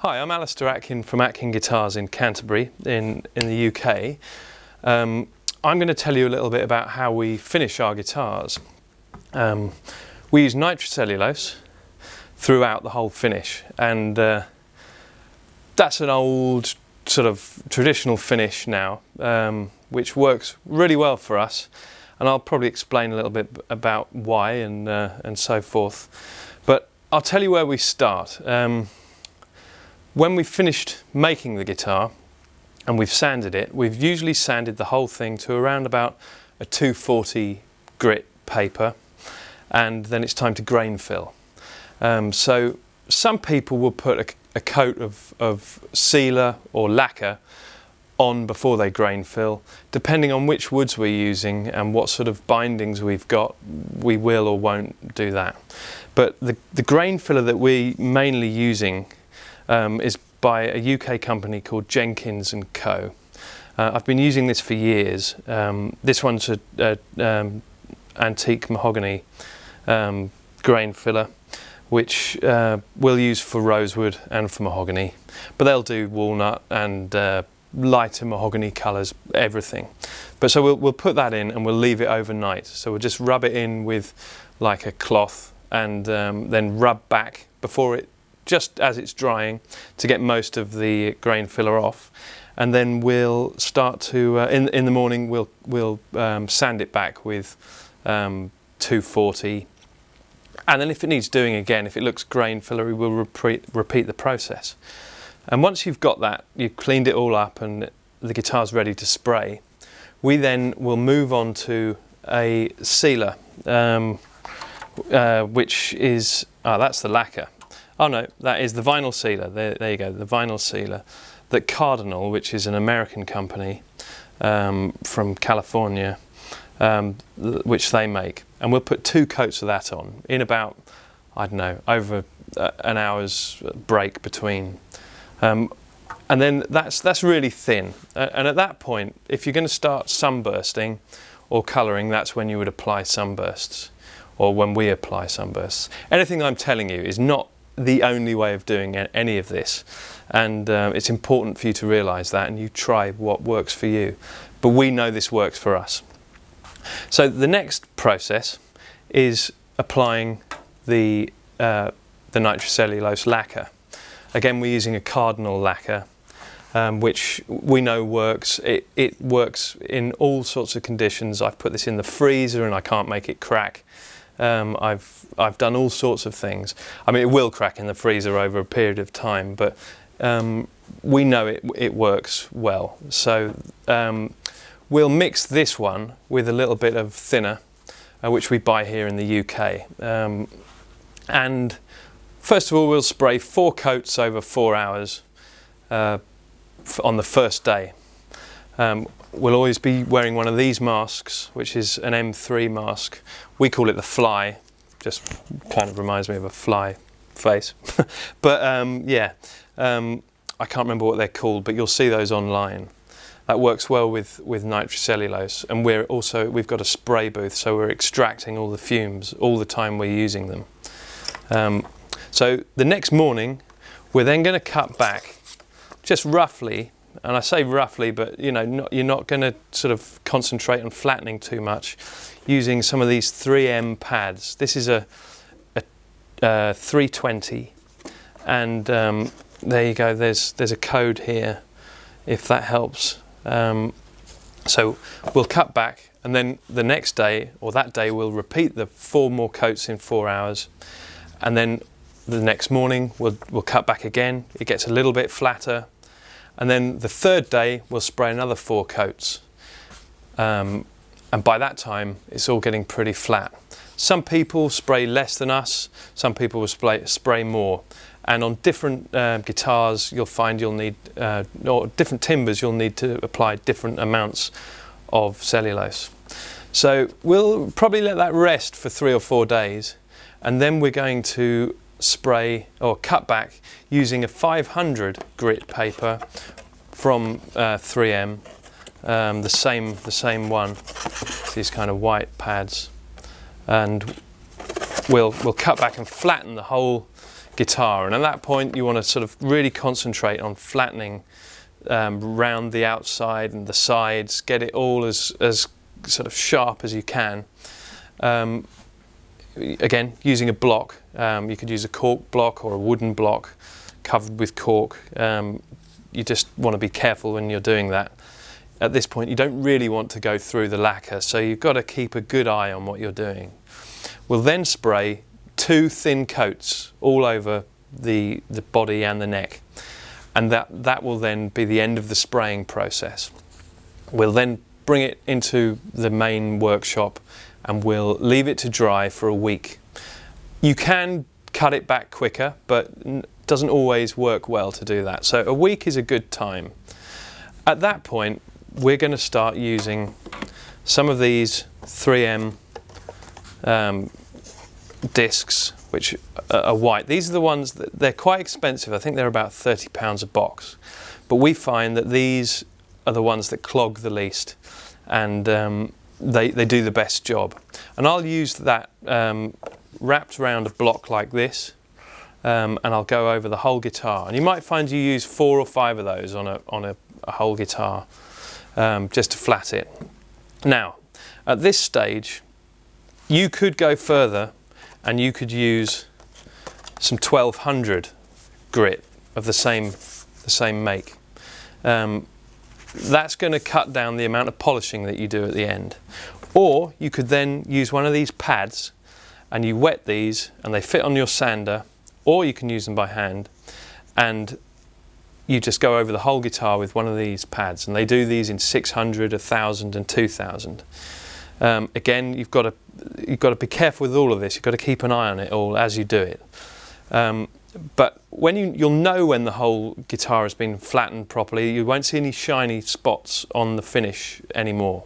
Hi, I'm Atkin from Atkin Guitars in Canterbury in the UK. I'm going to tell you a little bit about how we finish our guitars. We use nitrocellulose throughout the whole finish, and that's an old sort of traditional finish now, which works really well for us, and I'll probably explain a little bit about why and so forth. But I'll tell you where we start. When we've finished making the guitar and we've sanded it, we've usually sanded the whole thing to around about a 240 grit paper, and then it's time to grain fill. So some people will put a coat of sealer or lacquer on before they grain fill. Depending on which woods we're using and what sort of bindings we've got, we will or won't do that. But the grain filler that we're mainly using is by a UK company called Jenkins & Co. I've been using this for years. This one's a antique mahogany grain filler, which we'll use for rosewood and for mahogany, but they'll do walnut and lighter mahogany colours, everything. But so we'll put that in and we'll leave it overnight. So we'll just rub it in with like a cloth and then rub back before it, just as it's drying, to get most of the grain filler off, and then we'll start to in the morning we'll sand it back with 240, and then if it needs doing again, if it looks grain fillery, we'll repeat the process. And once you've got that, you've cleaned it all up and the guitar's ready to spray, we then will move on to a sealer, which is that's the lacquer. Oh no, that is the vinyl sealer. There you go, the vinyl sealer that Cardinal, which is an American company from California, which they make. And we'll put 2 coats of that on in about, I don't know, over an hour's break between. And then that's really thin. And at that point, if you're going to start sunbursting or colouring, that's when you would apply sunbursts, or when we apply sunbursts. Anything I'm telling you is not the only way of doing any of this, and it's important for you to realise that, and you try what works for you. But we know this works for us. So the next process is applying the nitrocellulose lacquer. Again, we're using a Cardinal lacquer, which we know works. It works in all sorts of conditions. I've put this in the freezer and I can't make it crack. I've done all sorts of things. I mean, it will crack in the freezer over a period of time, but we know it works well. So we'll mix this one with a little bit of thinner, which we buy here in the UK. And first of all, we'll spray 4 coats over 4 hours on the first day. We'll always be wearing one of these masks, which is an M3 mask. We call it the fly, just kind of reminds me of a fly face. But yeah, I can't remember what they're called, but you'll see those online. That works well with nitrocellulose, and we've got a spray booth, so we're extracting all the fumes all the time we're using them. So the next morning, we're then going to cut back, just roughly. And I say roughly, but you know, you're not going to sort of concentrate on flattening too much, using some of these 3M pads. This is a 320, and there you go. There's a code here, if that helps. So we'll cut back, and then the next day or that day we'll repeat the 4 more coats in 4 hours, and then the next morning we'll cut back again. It gets a little bit flatter. And then the third day we'll spray another 4 coats, and by that time it's all getting pretty flat. Some people spray less than us, some people will spray more, and on different guitars you'll find you'll need, or different timbers, you'll need to apply different amounts of cellulose. So we'll probably let that rest for 3 or 4 days, and then we're going to spray or cut back using a 500 grit paper from 3M, the same one, these kind of white pads, and we'll cut back and flatten the whole guitar, and at that point you want to sort of really concentrate on flattening round the outside and the sides, get it all as sort of sharp as you can. Again, using a block, you could use a cork block or a wooden block covered with cork. You just want to be careful when you're doing that. At this point you don't really want to go through the lacquer, so you've got to keep a good eye on what you're doing. We'll then spray 2 thin coats all over the body and the neck, and that will then be the end of the spraying process. We'll then bring it into the main workshop and we'll leave it to dry for a week. You can cut it back quicker, but it doesn't always work well to do that. So a week is a good time. At that point, we're going to start using some of these 3M discs, which are white. These are the ones that they're quite expensive. I think they're about £30 a box. But we find that these are the ones that clog the least, and they do the best job. And I'll use that wrapped around a block like this, and I'll go over the whole guitar. And you might find you use 4 or 5 of those on a whole guitar, just to flat it. Now, at this stage, you could go further and you could use some 1200 grit of the same make. That's going to cut down the amount of polishing that you do at the end. Or you could then use one of these pads and you wet these and they fit on your sander, or you can use them by hand, and you just go over the whole guitar with one of these pads, and they do these in 600, 1000 and 2000. Again, you've got to be careful with all of this. You've got to keep an eye on it all as you do it. But when you'll know when the whole guitar has been flattened properly. You won't see any shiny spots on the finish anymore.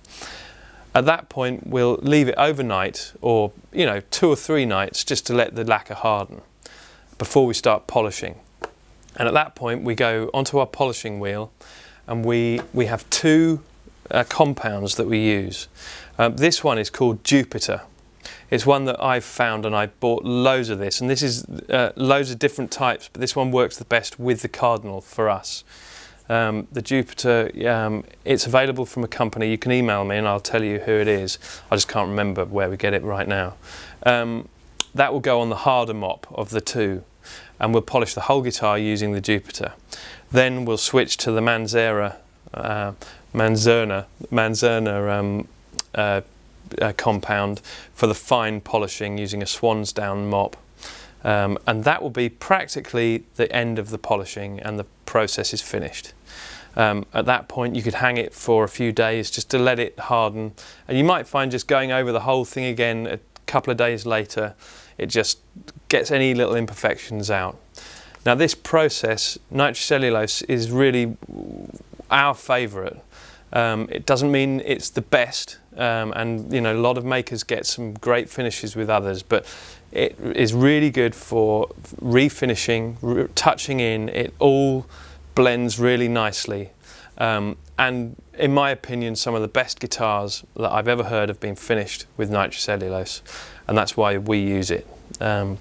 At that point, we'll leave it overnight, or 2 or 3 nights, just to let the lacquer harden before we start polishing. And at that point, we go onto our polishing wheel, and we have 2 compounds that we use. This one is called Jupiter. It's one that I've found, and I bought loads of this, and this is loads of different types, but this one works the best with the Cardinal for us. The Jupiter, it's available from a company. You can email me and I'll tell you who it is. I just can't remember where we get it right now. That will go on the harder mop of the 2, and we'll polish the whole guitar using the Jupiter. Then we'll switch to the Manzerna compound for the fine polishing using a swan's down mop, and that will be practically the end of the polishing, and the process is finished. At that point you could hang it for a few days just to let it harden, and you might find just going over the whole thing again a couple of days later, it just gets any little imperfections out. Now this process, nitrocellulose, is really our favourite. It doesn't mean it's the best, and a lot of makers get some great finishes with others, but it is really good for refinishing, touching in. It all blends really nicely, and in my opinion, some of the best guitars that I've ever heard have been finished with nitrocellulose, and that's why we use it. But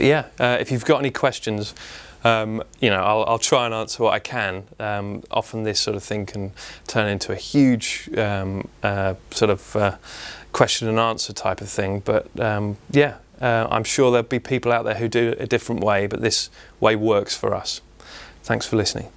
yeah, if you've got any questions, I'll try and answer what I can. Often this sort of thing can turn into a huge question and answer type of thing, but I'm sure there'll be people out there who do it a different way, but this way works for us. Thanks for listening.